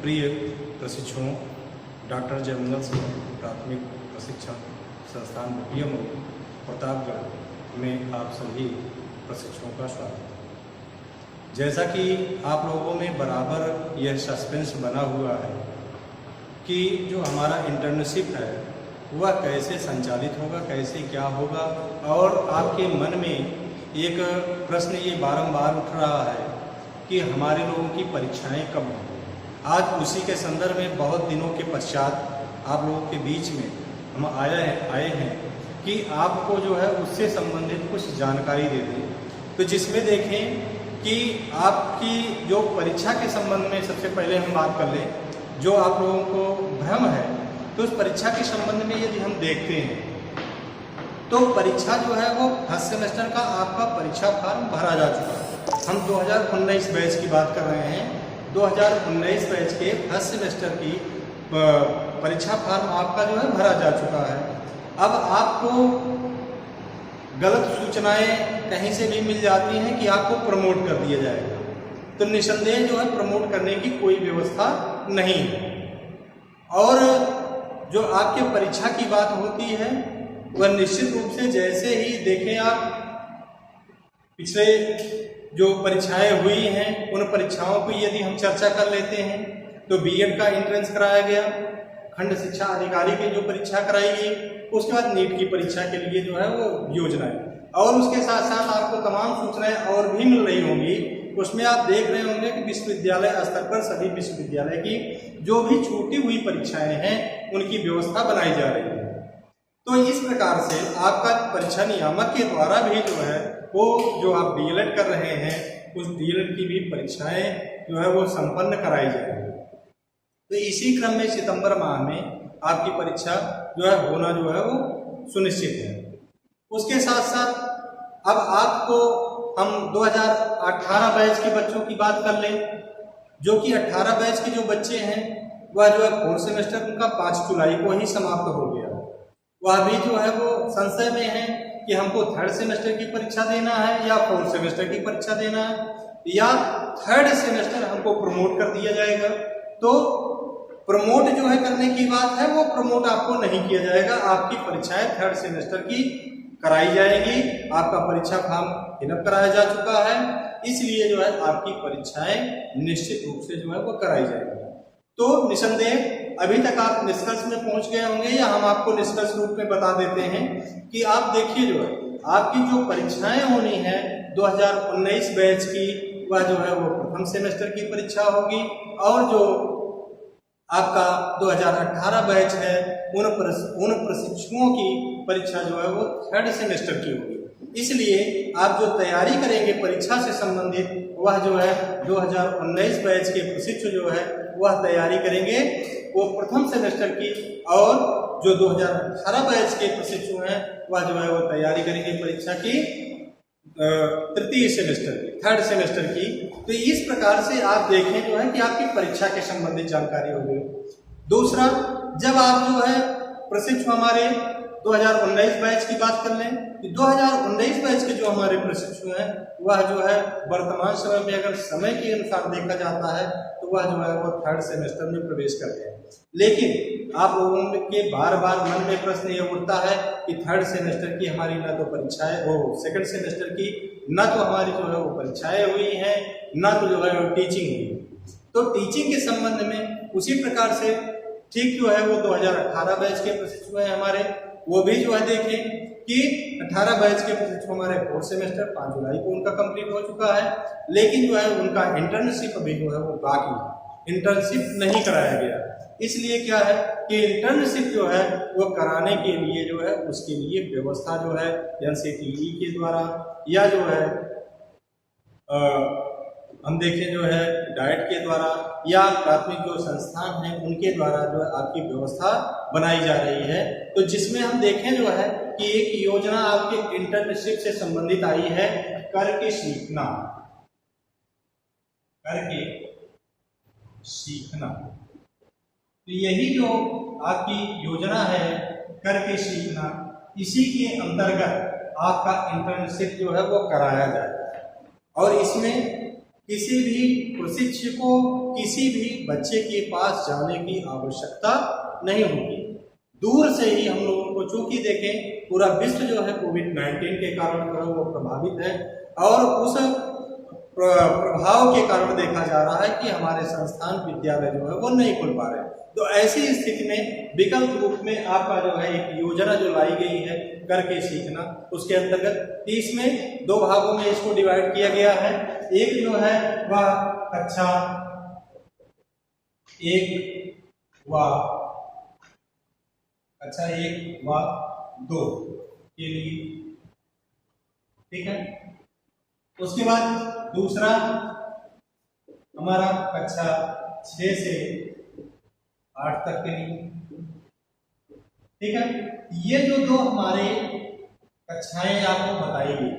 प्रिय प्रशिक्षुओं, डॉक्टर जयमंगल सिंह प्राथमिक प्रशिक्षण संस्थान बीपीएमओ प्रतापगढ़ में आप सभी प्रशिक्षुओं का स्वागत है। जैसा कि आप लोगों में बराबर यह सस्पेंस बना हुआ है कि जो हमारा इंटर्नशिप है वह कैसे संचालित होगा, कैसे क्या होगा, और आपके मन में एक प्रश्न ये बारंबार उठ रहा है कि हमारे लोगों की परीक्षाएं कब होंगी। आज उसी के संदर्भ में बहुत दिनों के पश्चात आप लोगों के बीच में हम आए हैं कि आपको जो है उससे संबंधित कुछ जानकारी दे दें। तो जिसमें देखें कि आपकी जो परीक्षा के संबंध में सबसे पहले हम बात कर लें, जो आप लोगों को भ्रम है, तो उस परीक्षा के संबंध में यदि हम देखते हैं तो परीक्षा जो है वो फर्स्ट सेमेस्टर का आपका परीक्षा फॉर्म भरा जा चुका है। हम 2019 बैच की बात कर रहे हैं। 2019 बैच के फर्स्ट सेमेस्टर की परीक्षा फॉर्म आपका जो है भरा जा चुका है। अब आपको गलत सूचनाएं कहीं से भी मिल जाती हैं कि आपको प्रमोट कर दिया जाएगा, तो निसंदेह जो है प्रमोट करने की कोई व्यवस्था नहीं है। और जो आपके परीक्षा की बात होती है वह निश्चित रूप से, जैसे ही देखें आप पिछले जो परीक्षाएं हुई हैं उन परीक्षाओं की यदि हम चर्चा कर लेते हैं तो बीएड का एंट्रेंस कराया गया, खंड शिक्षा अधिकारी की जो परीक्षा कराई गई, उसके बाद नीट की परीक्षा के लिए जो है वो योजना है, और उसके साथ साथ आपको तमाम सूचनाएं और भी मिल रही होंगी। उसमें आप देख रहे होंगे कि विश्वविद्यालय स्तर पर सभी विश्वविद्यालय की जो भी छूटी हुई परीक्षाएं हैं उनकी व्यवस्था बनाई जा रही है। तो इस प्रकार से आपका परीक्षा नियामक के द्वारा भी जो है वो जो आप डीएलएड कर रहे हैं उस डीएलएड की भी परीक्षाएं जो है वो संपन्न कराई जाएगी। तो इसी क्रम में सितंबर माह में आपकी परीक्षा जो है होना जो है वो सुनिश्चित है। उसके साथ साथ अब आपको हम 2018 बैच के बच्चों की बात कर लें, जो कि 18 बैच के जो बच्चे हैं वह जो है फोर्थ सेमेस्टर उनका 5 जुलाई को ही समाप्त हो गया। वह भी जो है वो संशय में है कि हमको थर्ड सेमेस्टर की परीक्षा देना है या फोर्थ सेमेस्टर की परीक्षा देना है, या थर्ड सेमेस्टर हमको प्रमोट कर दिया जाएगा। तो प्रमोट जो है करने की बात है वो प्रमोट आपको नहीं किया जाएगा, आपकी परीक्षाएं थर्ड सेमेस्टर की कराई जाएगी। आपका परीक्षा फॉर्म फिलअप कराया जा चुका है, इसलिए जो है आपकी परीक्षाएं निश्चित रूप से जो है वो कराई जाएगी। तो निसंदेह अभी तक आप निष्कर्ष में पहुंच गए होंगे, या हम आपको निष्कर्ष रूप में बता देते हैं कि आप देखिए जो है आपकी जो परीक्षाएं होनी है 2019 बैच की, वह जो है वो प्रथम सेमेस्टर की परीक्षा होगी, और जो आपका 2018 बैच है उन प्रशिक्षुओं की परीक्षा जो है वो थर्ड सेमेस्टर की होगी। इसलिए आप जो तैयारी करेंगे परीक्षा से संबंधित, वह जो है 2019 बैच के प्रशिक्षु जो है वह तैयारी करेंगे वो प्रथम सेमेस्टर की, और जो 2018 बैच के प्रशिक्षु हैं वह जो है वो तैयारी करेंगे परीक्षा की तृतीय सेमेस्टर की, थर्ड सेमेस्टर की। तो इस प्रकार से आप देखें जो है कि आपकी परीक्षा के संबंधित जानकारी होगी। दूसरा, जब आप जो है प्रशिक्षु हमारे 2019 बैच की बात कर लें, कि 2019 बैच के जो हमारे प्रशिक्षु हैं वह जो है वर्तमान समय में अगर समय के अनुसार देखा जाता है तो वह जो है वो थर्ड सेमेस्टर में प्रवेश करते हैं। लेकिन आप लोगों के बार बार मन में प्रश्न ये उठता है कि थर्ड सेमेस्टर की हमारी ना तो परीक्षाएं, वो सेकंड सेमेस्टर की ना तो हमारी जो है वो परीक्षाएं हुई हैं, ना तो जो है वो टीचिंग हुई। तो टीचिंग के संबंध में उसी प्रकार से ठीक जो है वो 2018 बैच के प्रशिक्षु हैं हमारे, वो भी जो है देखें कि 18 बैच के प्रशिक्षु हमारे फोर्थ सेमेस्टर 5 जुलाई को उनका कंप्लीट हो चुका है, लेकिन जो है उनका इंटर्नशिप अभी जो है वो बाकी, इंटर्नशिप नहीं कराया गया। इसलिए क्या है कि इंटर्नशिप जो है वो कराने के लिए जो है उसके लिए व्यवस्था जो है एनसीटीई के द्वारा, या जो है हम देखें जो है डाइट के द्वारा, या प्राथमिक जो संस्थान हैं उनके द्वारा जो है आपकी व्यवस्था बनाई जा रही है। तो जिसमें हम देखें जो है कि एक योजना आपके इंटर्नशिप से संबंधित आई है, करके सीखना, करके सीखना। तो यही जो आपकी योजना है करके सीखना, इसी के अंतर्गत आपका इंटर्नशिप जो है वो कराया जाएगा। और इसमें किसी भी प्रशिक्षक को किसी भी बच्चे के पास जाने की आवश्यकता नहीं होगी। दूर से ही हम लोगों को, चूंकि देखें पूरा विश्व जो है कोविड-19 के कारण जो है वो प्रभावित है और उस प्रभाव के कारण देखा जा रहा है कि हमारे संस्थान विद्यालय जो है वो नहीं खुल पा रहे हैं। तो ऐसी स्थिति में विकल्प रूप में आपका जो है एक योजना जो लाई गई है करके सीखना, उसके अंतर्गत इसमें 2 भागों में इसको डिवाइड किया गया है। एक जो है वह कक्षा 1 व 2 के लिए, ठीक है। उसके बाद दूसरा हमारा कक्षा 6 से 8 तक के लिए, ठीक है। ये जो 2 हमारे कक्षाएं आपको बताई गई,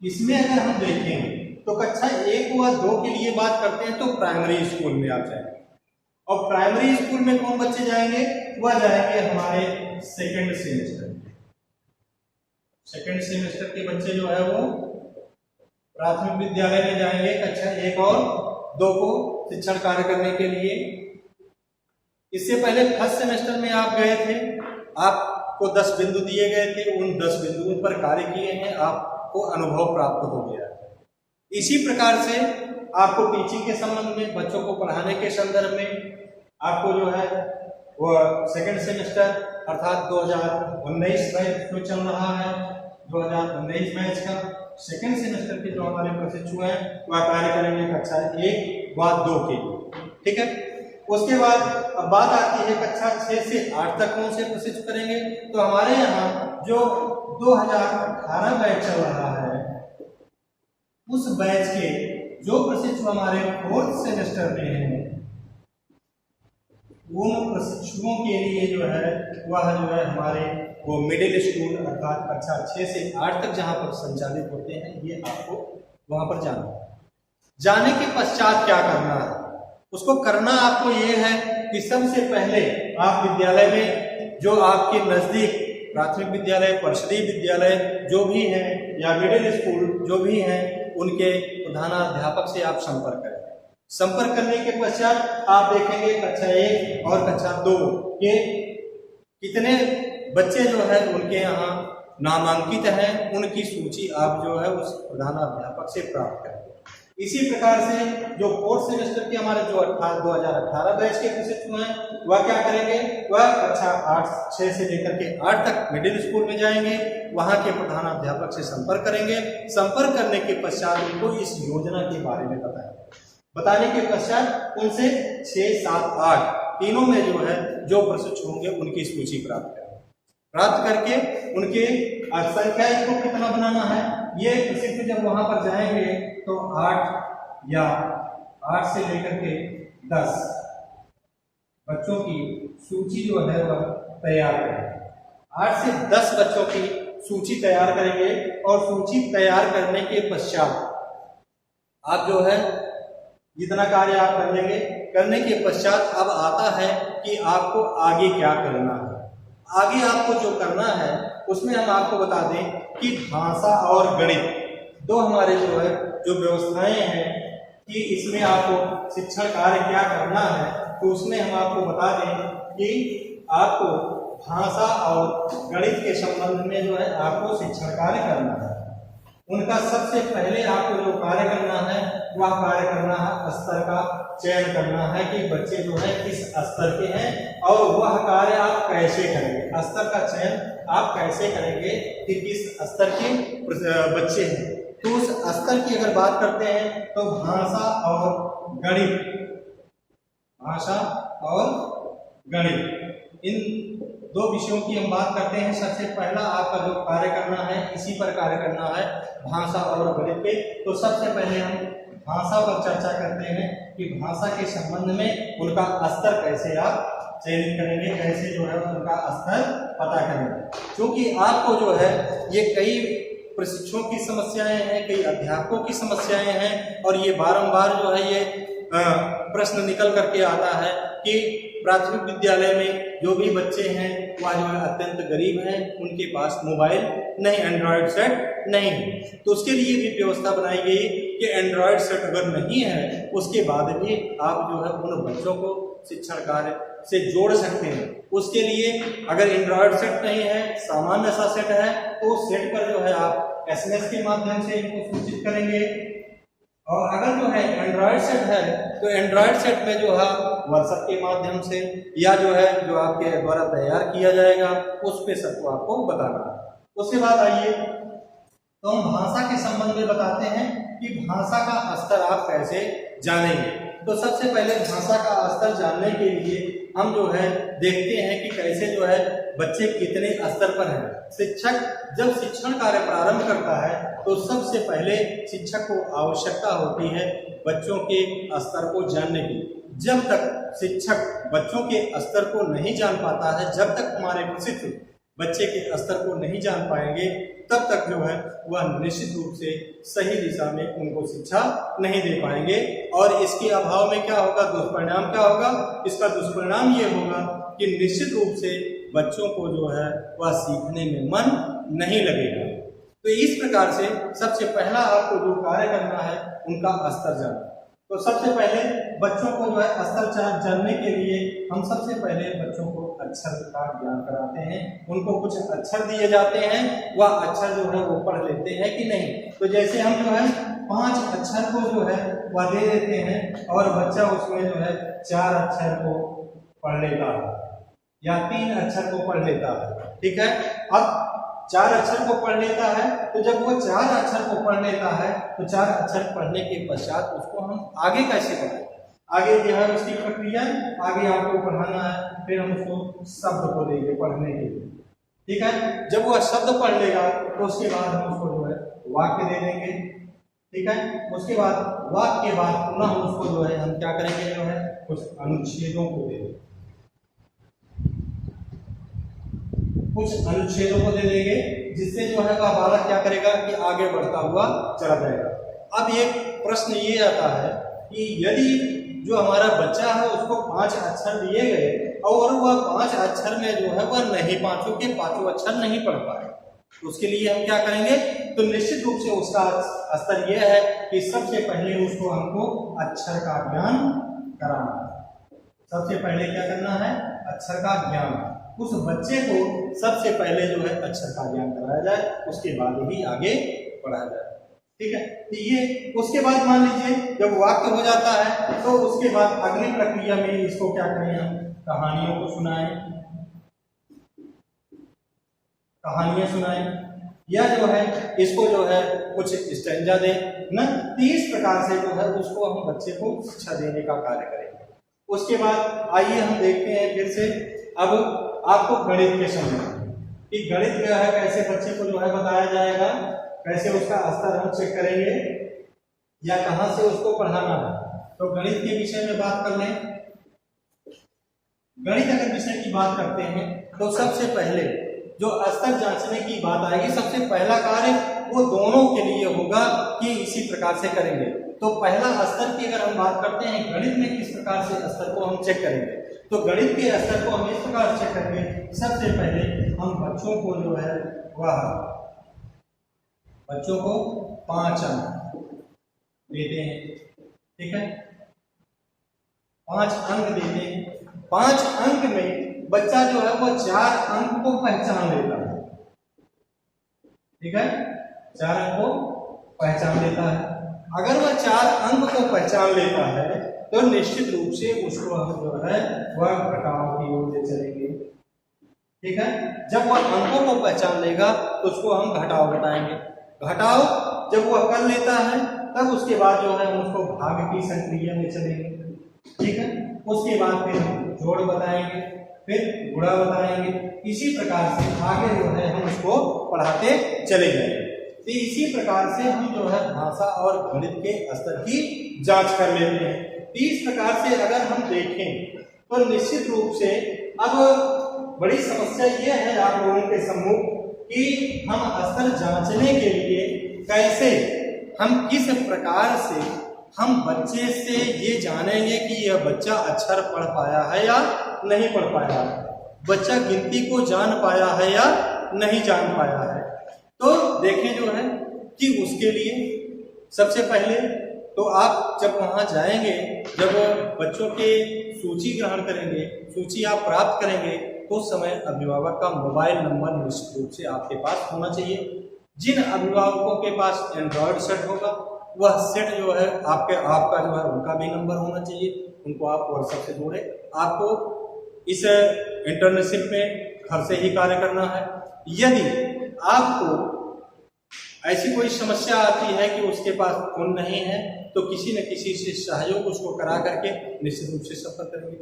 इसमें अगर हम देखें तो कक्षा 1 व 2 के लिए बात करते हैं तो प्राइमरी स्कूल में आप जाएंगे और प्राइमरी स्कूल में कौन बच्चे जाएंगे? वह जाएंगे हमारे सेकेंड सेमेस्टर के बच्चे जो है वो प्राथमिक विद्यालय में जाएंगे कक्षा 1 और 2 को शिक्षण कार्य करने के लिए। इससे पहले फर्स्ट सेमेस्टर में आप गए थे, आपको 10 बिंदु दिए गए थे, उन 10 बिंदुओं पर कार्य किए हैं, आपको अनुभव प्राप्त हो गया है। इसी प्रकार से आपको टीचिंग के संबंध में, बच्चों को पढ़ाने के संदर्भ में आपको जो है वो सेकेंड सेमेस्टर अर्थात 2019 बैच जो चल रहा है, 2019 बैच का सेकेंड सेमेस्टर के जो हमारे प्रशिक्षु हैं वह कार्य करेंगे कक्षा 1 व 2 के, ठीक है। उसके बाद अब बात आती है कक्षा 6 से 8 तक कौन से प्रशिक्षु करेंगे। तो हमारे यहाँ जो 2018 बैच चल रहा है, उस बैच के जो प्रशिक्षु हमारे 4th सेमेस्टर में हैं, उन प्रशिक्षुओं के लिए जो है वह जो है हमारे वो मिडिल स्कूल अर्थात कक्षा 6 से 8 तक जहाँ पर संचालित होते हैं, ये आपको वहाँ पर जाना है। जाने के पश्चात क्या करना है, उसको करना आपको ये है कि सबसे पहले आप विद्यालय में जो आपके नज़दीक प्राथमिक विद्यालय, परिषदीय विद्यालय जो भी हैं या मिडिल स्कूल जो भी हैं, उनके प्रधानाध्यापक से आप संपर्क करें। संपर्क करने के पश्चात आप देखेंगे कक्षा 1 और कक्षा 2 के कितने बच्चे जो है उनके यहाँ नामांकित हैं, उनकी सूची आप जो है उस प्रधानाध्यापक से प्राप्त करेंगे। इसी प्रकार से जो 4th सेमेस्टर के हमारे जो 2018 बैच के प्रशिक्षु हैं वह क्या करेंगे, वह कक्षा 6 से लेकर के 8 तक मिडिल स्कूल में जाएंगे, वहाँ के प्रधानाध्यापक से संपर्क करेंगे। संपर्क करने के पश्चात उनको इस योजना के बारे में बताने के पश्चात उनसे 6, 7, 8 तीनों में जो है जो प्रशिक्षु होंगे उनकी सूची प्राप्त करके उनके संख्या को कितना बनाना है, ये प्रशिक्षु जब वहां पर जाएंगे तो 8 से लेकर के 10 बच्चों की सूची जो है वह तैयार करेंगे। 8 से 10 बच्चों की सूची तैयार करेंगे और सूची तैयार करने के पश्चात आप जो है जितना कार्य आप कर लेंगे, करने के पश्चात अब आता है कि आपको आगे क्या करना है। आगे आपको जो करना है उसमें हम आपको बता दें कि भाषा और गणित 2 हमारे जो है जो व्यवस्थाएं हैं कि इसमें आपको शिक्षण कार्य क्या करना है, तो उसमें हम आपको बता दें कि आपको भाषा और गणित के संबंध में जो है आपको शिक्षण कार्य करना है। उनका सबसे पहले आपको जो कार्य करना है वह कार्य करना है स्तर का चयन करना है कि बच्चे जो है किस स्तर के हैं और वह कार्य आप कैसे करेंगे। स्तर का चयन आप कैसे करेंगे कि किस स्तर के बच्चे हैं। तो उस स्तर की अगर बात करते हैं तो भाषा और गणित इन 2 विषयों की हम बात करते हैं। सबसे पहला आपका जो कार्य करना है इसी पर कार्य करना है, भाषा और गणित पे। तो सबसे पहले हम भाषा पर चर्चा करते हैं कि भाषा के संबंध में उनका स्तर कैसे आप चयनित करेंगे, कैसे जो है उनका स्तर पता करेंगे। क्योंकि आपको जो है ये कई प्रशिक्षुओं की समस्याएं हैं, कई अध्यापकों की समस्याएं हैं और ये बारंबार जो है ये प्रश्न निकल करके आता है कि प्राथमिक विद्यालय में जो भी बच्चे हैं वह जो है अत्यंत गरीब हैं, उनके पास मोबाइल नहीं, एंड्रॉयड सेट नहीं है। तो उसके लिए भी व्यवस्था बनाई गई कि एंड्रॉयड सेट अगर नहीं है उसके बाद भी आप जो है उन बच्चों को शिक्षण कार्य से जोड़ सकते हैं। उसके लिए अगर एंड्रॉयड सेट नहीं है, सामान्य सा सेट है, तो उस सेट पर जो है आप SMS के माध्यम से इनको सूचित करेंगे। और अगर जो है एंड्रॉयड सेट है तो एंड्रॉयड सेट में जो है व्हाट्सएप के माध्यम से या जो है जो आपके द्वारा तैयार किया जाएगा उस पे सबको आपको बताना है। उसके बाद आइए तो हम भाषा के संबंध में बताते हैं कि भाषा का स्तर आप कैसे जानेंगे। तो सबसे पहले भाषा का स्तर जानने के लिए हम जो है देखते हैं कि कैसे जो है बच्चे कितने स्तर पर हैं। शिक्षक जब शिक्षण कार्य प्रारंभ करता है तो सबसे पहले शिक्षक को आवश्यकता होती है बच्चों के स्तर को जानने की। जब तक शिक्षक बच्चों के स्तर को नहीं जान पाता है, जब तक हमारे प्रशिक्षक बच्चे के स्तर को नहीं जान पाएंगे, तब तक जो है वह निश्चित रूप से सही दिशा में उनको शिक्षा नहीं दे पाएंगे। और इसके अभाव में क्या होगा, दुष्परिणाम क्या होगा? इसका दुष्परिणाम ये होगा कि निश्चित रूप से बच्चों को जो है वह सीखने में मन नहीं लगेगा। तो इस प्रकार से सबसे पहला आपको जो कार्य करना है उनका स्तर जानना। तो सबसे पहले बच्चों को जो है स्तर जानने के लिए हम सबसे पहले बच्चों को अक्षर का ज्ञान कराते हैं। उनको कुछ अक्षर दिए जाते हैं, वह अक्षर जो है वो पढ़ लेते हैं कि नहीं। तो जैसे हम जो है 5 अक्षर को जो है वह दे देते हैं और बच्चा उसमें जो है 4 अक्षर को पढ़ लेता है या 3 अक्षर को पढ़ लेता है, ठीक है। अब 4 अक्षर को पढ़ लेता है, तो जब वो 4 अक्षर को पढ़ लेता है तो 4 अक्षर पढ़ने के पश्चात उसको हम आगे कैसे पढ़ें? आगे जो है उसकी प्रक्रिया आगे आपको पढ़ाना है। फिर हम उसको शब्द को देंगे पढ़ने के लिए, ठीक है। जब वह शब्द पढ़ लेगा तो उसके बाद हम उसको जो है वाक्य दे देंगे, ठीक है। उसके बाद वाक्य के बाद पुनः हम उसको जो है हम क्या करेंगे, जो है कुछ अनुच्छेदों को दे देंगे, कुछ अनुच्छेदों को दे देंगे, जिससे जो है वह बालक क्या करेगा कि आगे बढ़ता हुआ चला जाएगा। अब एक प्रश्न ये आता है कि यदि जो हमारा बच्चा है उसको 5 अक्षर दिए गए और वह 5 अक्षर में जो है वह नहीं, पांचों के पांचों अक्षर नहीं पढ़ पाए, तो उसके लिए हम क्या करेंगे? तो निश्चित रूप से उसका स्तर यह है कि सबसे पहले उसको हमको अक्षर का ज्ञान कराना है। सबसे पहले क्या करना है? अक्षर का ज्ञान। उस बच्चे को सबसे पहले जो है अक्षर का ज्ञान कराया जाए, उसके बाद ही आगे पढ़ाया जाए, ठीक है। तो ये उसके बाद मान लीजिए जब वाक्य हो जाता है तो उसके बाद अगली प्रक्रिया में इसको क्या करें, हम कहानियों को सुनाएं, कहानियां सुनाएं, या जो है इसको जो है कुछ स्टैंजा दें ना। 30 प्रकार से जो है उसको हम बच्चे को शिक्षा देने का कार्य करेंगे। उसके बाद आइए हम देखते हैं फिर से अब आपको गणित के समय कि गणित जो है कैसे बच्चे को जो है बताया जाएगा, कैसे उसका स्तर हम चेक करेंगे या कहां से उसको पढ़ाना है। तो गणित के विषय में बात कर लें। गणित अगर विषय की बात करते हैं तो सबसे पहले जो स्तर जांचने की बात आएगी, सबसे पहला कार्य वो दोनों के लिए होगा कि इसी प्रकार से करेंगे। तो पहला स्तर की अगर हम बात करते हैं गणित में किस प्रकार से स्तर को हम चेक करेंगे, तो गणित के स्तर को हम इस प्रकार चेक करेंगे। सबसे पहले हम बच्चों को जो है वह बच्चों को 5 अंक देते हैं, ठीक है। 5 अंक देते हैं। 5 अंक में बच्चा जो है वो 4 अंक को पहचान लेता है, ठीक है। 4 अंक को पहचान लेता है। अगर वह 4 अंक को पहचान लेता है तो निश्चित रूप से उसको हम जो है वह घटाव की ओर ले चलेंगे, ठीक है। जब वह अंकों को पहचान लेगा तो उसको हम घटाव बताएंगे। घटाव जब वह कर लेता है तब उसके बाद जो है हम उसको भाग की संक्रिया में चलेंगे, ठीक है। उसके बाद फिर हम जोड़ बताएंगे, फिर गुणा बताएंगे। इसी प्रकार से आगे जो है हम उसको पढ़ाते चले जाएंगे। तो इसी प्रकार से हम जो है भाषा और गणित के स्तर की जांच कर लेते हैं। इस प्रकार से अगर हम देखें तो निश्चित रूप से अब बड़ी समस्या यह है आप लोगों के सम्मुख कि हम स्तर जांचने के लिए कैसे, हम किस प्रकार से हम बच्चे से ये जानेंगे कि यह बच्चा अक्षर पढ़ पाया है या नहीं पढ़ पाया है, बच्चा गिनती को जान पाया है या नहीं जान पाया है। तो देखें जो है कि उसके लिए सबसे पहले तो आप जब वहाँ जाएंगे, जब बच्चों के सूची ग्रहण करेंगे, सूची आप प्राप्त करेंगे, तो उस समय अभिभावक का मोबाइल नंबर निश्चित रूप से आपके पास होना चाहिए। जिन अभिभावकों के पास एंड्रॉयड सेट होगा, वह सेट जो है आपका जो है उनका भी नंबर होना चाहिए, उनको आप व्हाट्सएप से जोड़े। आपको इस इंटर्नशिप में घर से ही कार्य करना है। यदि आपको ऐसी कोई समस्या आती है कि उसके पास फोन नहीं है, तो किसी न किसी से सहयोग उसको करा करके निश्चित रूप से सफल करेंगे।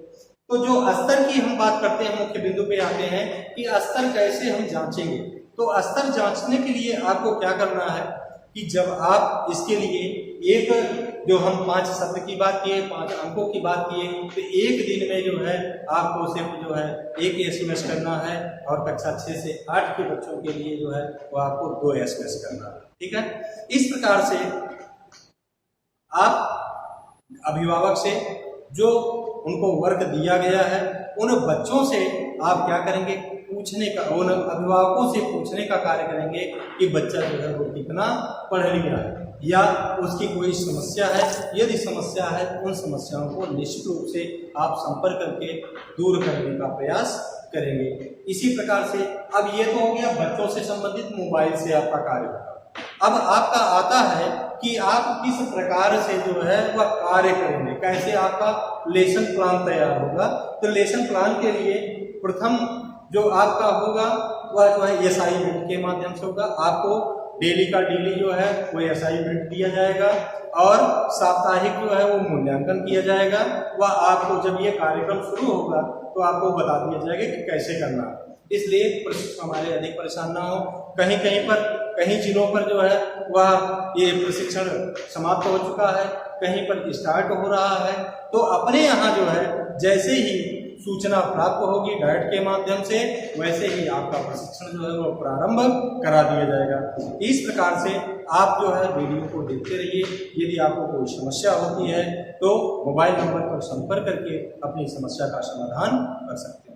तो जो स्तर की हम बात करते हैं, मुख्य बिंदु पे आते हैं कि स्तर कैसे हम जांचेंगे। तो स्तर जांचने के लिए आपको क्या करना है कि जब आप इसके लिए एक जो हम 5 सत्र की बात किए, 5 अंकों की बात किए, तो एक दिन में जो है आपको सिर्फ जो है एक SMS करना है, और कक्षा 6 से 8 के बच्चों के लिए जो है वो आपको 2 SMS करना है। ठीक है, इस प्रकार से आप अभिभावक से जो उनको वर्क दिया गया है, उन बच्चों से आप क्या करेंगे, पूछने का, उन अभिभावकों से पूछने का कार्य करेंगे कि बच्चा जो है वो कितना पढ़ लिया है, या उसकी कोई समस्या है। यदि समस्या है, उन समस्याओं को निश्चित रूप से आप संपर्क करके दूर करने का प्रयास करेंगे। इसी प्रकार से अब ये तो हो गया बच्चों से संबंधित मोबाइल से आपका कार्य होगा। अब आपका आता है कि आप किस प्रकार से जो है वह कार्य करेंगे, कैसे आपका लेसन प्लान तैयार होगा। तो लेसन प्लान के लिए प्रथम जो आपका होगा वह जो है SI बिट के माध्यम से होगा। आपको डेली का डेली जो है वो SI बिट दिया जाएगा, और साप्ताहिक जो है वो मूल्यांकन किया जाएगा। वह आपको जब ये कार्यक्रम शुरू होगा तो आपको बता दिया जाएगा कि कैसे करना है। इसलिए प्रशिक्षण हमारे अधिक परेशान ना हो। कहीं जिलों पर जो है वह ये प्रशिक्षण समाप्त हो चुका है, कहीं पर स्टार्ट हो रहा है। तो अपने यहाँ जो है जैसे ही सूचना प्राप्त होगी डायरेक्ट के माध्यम से, वैसे ही आपका प्रशिक्षण जो है वो प्रारंभ करा दिया जाएगा। इस प्रकार से आप जो है वीडियो को देखते रहिए। यदि आपको कोई समस्या होती है तो मोबाइल नंबर पर संपर्क करके अपनी समस्या का समाधान कर सकते हैं।